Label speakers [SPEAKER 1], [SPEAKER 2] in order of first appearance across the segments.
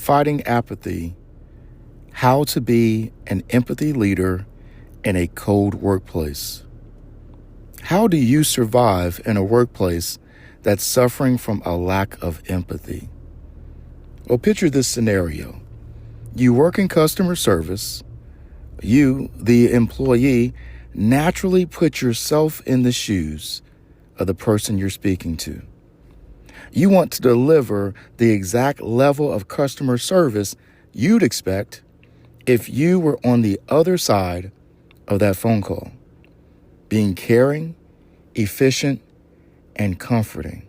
[SPEAKER 1] Fighting Apathy: How to Be an Empathy Leader in a Cold Workplace. How do you survive in a workplace that's suffering from a lack of empathy? Well, picture this scenario. You work in customer service. You, the employee, naturally put yourself in the shoes of the person you're speaking to. You want to deliver the exact level of customer service you'd expect if you were on the other side of that phone call, being caring, efficient, and comforting.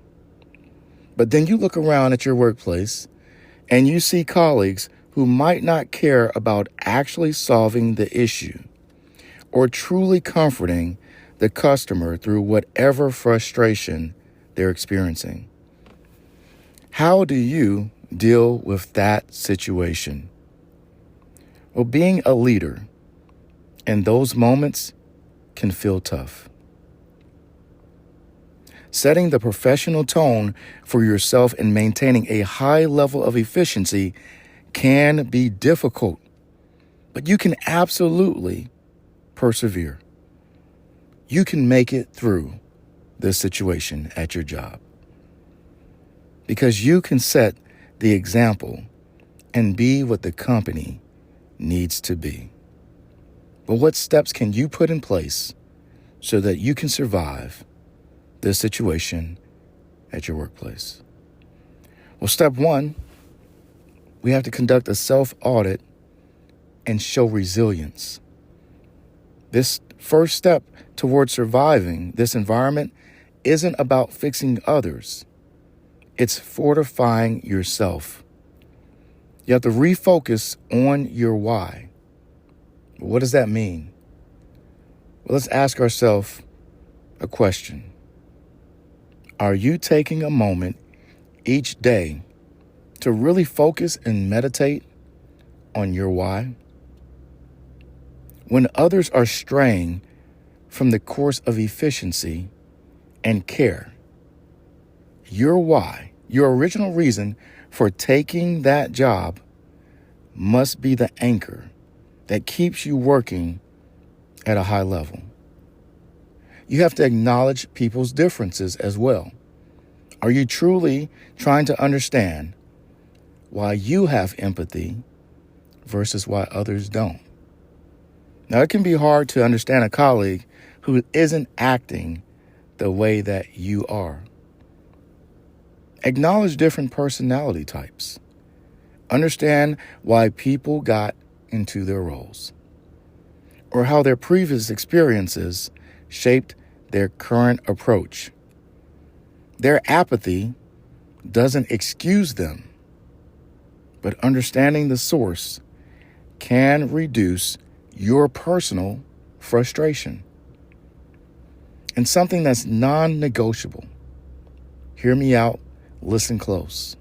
[SPEAKER 1] But then you look around at your workplace and you see colleagues who might not care about actually solving the issue or truly comforting the customer through whatever frustration they're experiencing. How do you deal with that situation? Well, being a leader in those moments can feel tough. Setting the professional tone for yourself and maintaining a high level of efficiency can be difficult, but you can absolutely persevere. You can make it through this situation at your job because you can set the example and be what the company needs to be. But what steps can you put in place so that you can survive this situation at your workplace? Well, step one, we have to conduct a self-audit and show resilience. This first step towards surviving this environment isn't about fixing others. It's fortifying yourself. You have to refocus on your why. What does that mean? Well, let's ask ourselves a question. Are you taking a moment each day to really focus and meditate on your why? When others are straying from the course of efficiency and care, your why, your original reason for taking that job, must be the anchor that keeps you working at a high level. You have to acknowledge people's differences as well. Are you truly trying to understand why you have empathy versus why others don't? Now, it can be hard to understand a colleague who isn't acting the way that you are. Acknowledge different personality types. Understand why people got into their roles, or how their previous experiences shaped their current approach. Their apathy doesn't excuse them, but understanding the source can reduce your personal frustration. And something that's non-negotiable. Hear me out, listen close.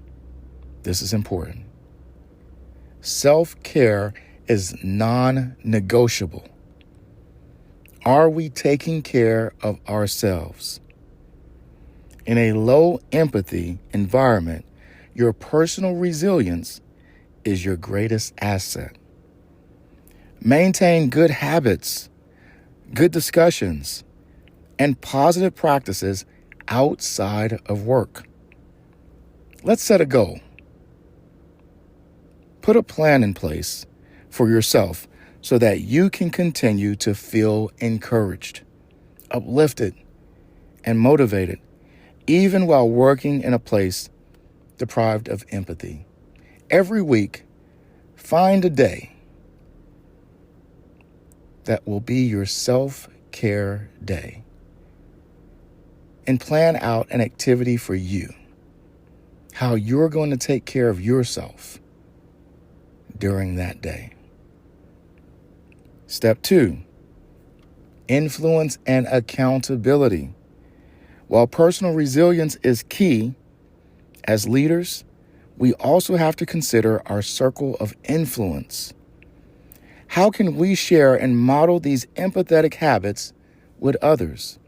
[SPEAKER 1] This is important. Self-care is non-negotiable. Are we taking care of ourselves? In a low empathy environment, your personal resilience is your greatest asset. Maintain good habits, good discussions, and positive practices outside of work. Let's set a goal. Put a plan in place for yourself so that you can continue to feel encouraged, uplifted, and motivated, even while working in a place deprived of empathy. Every week, find a day that will be your self-care day and plan out an activity for you, how you're going to take care of yourself during that day. Step 2, influence and accountability. While personal resilience is key, as leaders, we also have to consider our circle of influence. How can we share and model these empathetic habits with others?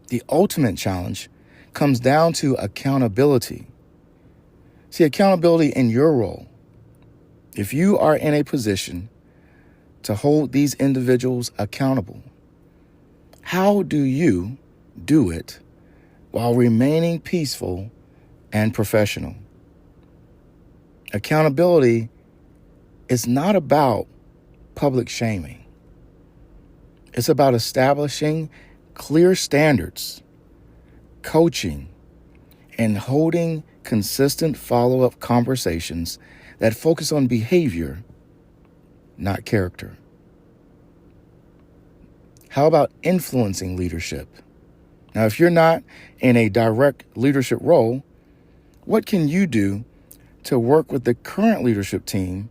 [SPEAKER 1] The ultimate challenge comes down to accountability. See, accountability in your role. If you are in a position to hold these individuals accountable, how do you do it while remaining peaceful and professional? Accountability is not about public shaming. It's about establishing clear standards, coaching, and holding consistent follow-up conversations that focus on behavior, not character. How about influencing leadership? Now, if you're not in a direct leadership role, what can you do to work with the current leadership team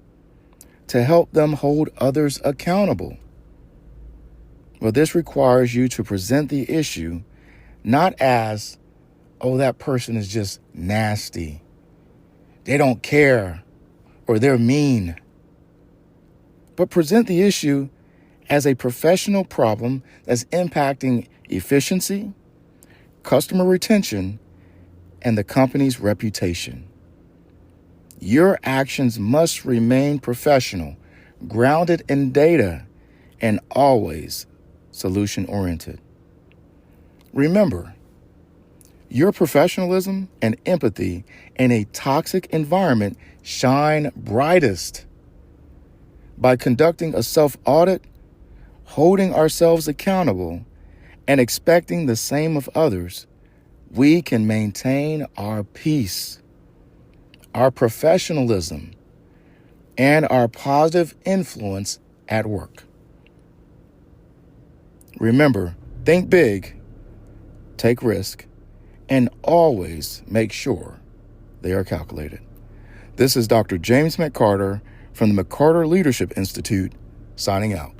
[SPEAKER 1] to help them hold others accountable? Well, this requires you to present the issue not as, oh, that person is just nasty, they don't care, or they're mean, but present the issue as a professional problem that's impacting efficiency, customer retention, and the company's reputation. Your actions must remain professional, grounded in data, and always solution-oriented. Remember, your professionalism and empathy in a toxic environment shine brightest by conducting a self-audit, holding ourselves accountable, and expecting the same of others. We can maintain our peace, our professionalism, and our positive influence at work. Remember, think big, take risk, and always make sure they are calculated. This is Dr. James McCarter from the McCarter Leadership Institute, signing out.